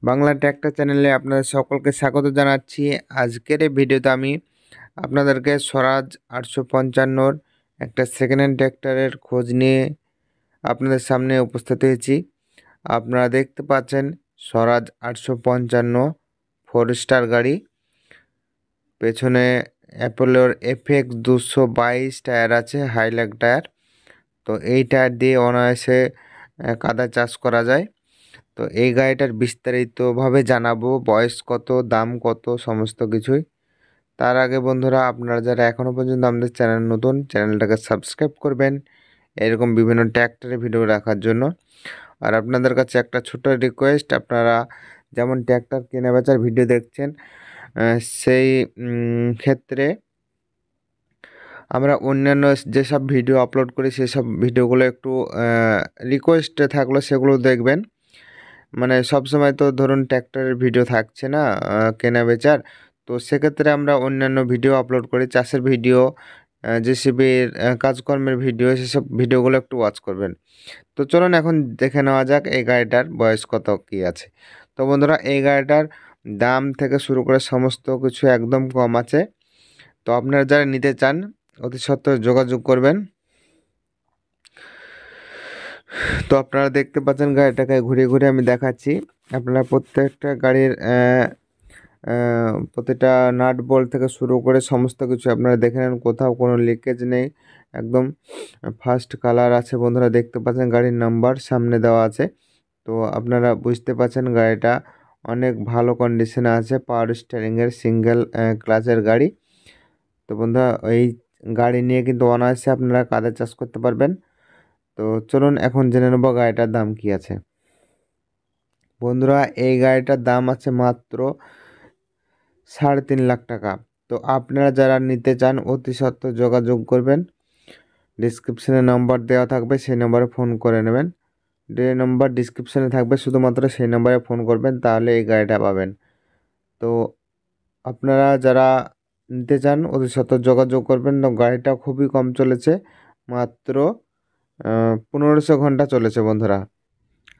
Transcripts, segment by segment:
Bangla tractor চ্যানেলে আপনাদের সকলকে স্বাগত জানাচ্ছি। আজকের এই ভিডিওতে আমি আপনাদেরকে স্বরাজ 855-র একটা সেকেন্ড হ্যান্ড ট্র্যাক্টরের খোঁজ নিয়ে আপনাদের সামনে উপস্থিত হয়েছি। আপনারা দেখতে পাচ্ছেন স্বরাজ 855 4 স্টার গাড়ি, পেছনে অ্যাপোলোর FX 222 টায়ার আছে, হাইল্যাক টায়ার। তো এই টায়ার দিয়ে অনায়াসে কাদা চাষ করা যায়। তো এই গাড়িটার বিস্তারিতভাবে জানাবো, বয়স কত, দাম কত, সমস্ত কিছুই। তার আগে বন্ধুরা, আপনারা যারা এখনও পর্যন্ত আমাদের চ্যানেল নতুন, চ্যানেলটাকে সাবস্ক্রাইব করবেন এরকম বিভিন্ন ট্র্যাক্টরের ভিডিও রাখার জন্য। আর আপনাদের কাছে একটা ছোট রিকোয়েস্ট, আপনারা যেমন ট্র্যাক্টর কেনা বেচার ভিডিও দেখছেন, সেই ক্ষেত্রে আমরা অন্যান্য যেসব ভিডিও আপলোড করি সেসব ভিডিওগুলো একটু রিকোয়েস্টে থাকলো সেগুলো দেখবেন। মানে সবসময় তো ধরুন ট্র্যাক্টরের ভিডিও থাকছে না কেনা বেচার, তো সেক্ষেত্রে আমরা অন্যান্য ভিডিও আপলোড করি, চাষের ভিডিও, জেসিবির কাজকর্মের ভিডিও, সেসব ভিডিওগুলো একটু ওয়াচ করবেন। তো চলুন এখন দেখে নেওয়া যাক এই গাড়িটার বয়স কত কী আছে। তো বন্ধুরা, এই গাড়িটার দাম থেকে শুরু করে সমস্ত কিছু একদম কম আছে। তো আপনারা যারা নিতে চান অতি সত্বর যোগাযোগ করবেন। তো আপনারা দেখতে পাচ্ছেন গাড়িটাকে ঘুরে ঘুরে আমি দেখাচ্ছি। আপনারা প্রত্যেকটা গাড়ির প্রতিটা নাট বোল্ট থেকে শুরু করে সমস্ত কিছু আপনারা দেখে নেন, কোথাও কোনো লিকেজ নেই, একদম ফার্স্ট কালার আছে। বন্ধুরা দেখতে পাচ্ছেন গাড়ির নাম্বার সামনে দেওয়া আছে। তো আপনারা বুঝতে পাচ্ছেন গাড়িটা অনেক ভালো কন্ডিশনে আছে, পাওয়ার স্টিয়ারিংয়ের সিঙ্গেল ক্লাচের গাড়ি। তো বন্ধুরা, এই গাড়ি নিয়ে কিন্তু অনায়াসে আপনারা কাদা চাষ করতে পারবেন। তো চলুন এখন জেনে নেব গাড়িটার দাম কি আছে। বন্ধুরা, এই গাড়িটার দাম আছে মাত্র 3.5 লাখ টাকা। তো আপনারা যারা নিতে চান অতি সত্বর যোগাযোগ করবেন। ডিসক্রিপশানে নম্বর দেওয়া থাকবে, সেই নম্বরে ফোন করে নেবেন। যে নম্বর ডিসক্রিপশানে থাকবে শুধুমাত্র সেই নম্বরে ফোন করবেন, তাহলে এই গাড়িটা পাবেন। তো আপনারা যারা নিতে চান অতি সত্বর যোগাযোগ করবেন। তো গাড়িটা খুবই কম চলেছে, মাত্র 1500 ঘন্টা চলেছে। বন্ধুরা,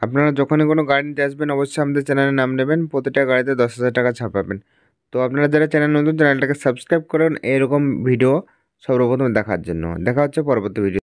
আপনারা যখনই কোনো গাড়ি নিতে আসবেন অবশ্যই আমাদের চ্যানেলের নাম নেবেন, প্রতিটা গাড়িতে 10,000 টাকা ছাড় পাবেন। তো আপনারা যারা চ্যানেল নতুন, চ্যানেলটাকে সাবস্ক্রাইব করুন এরকম ভিডিও সর্বপ্রথম দেখার জন্য। দেখা হচ্ছে পরবর্তী ভিডিও।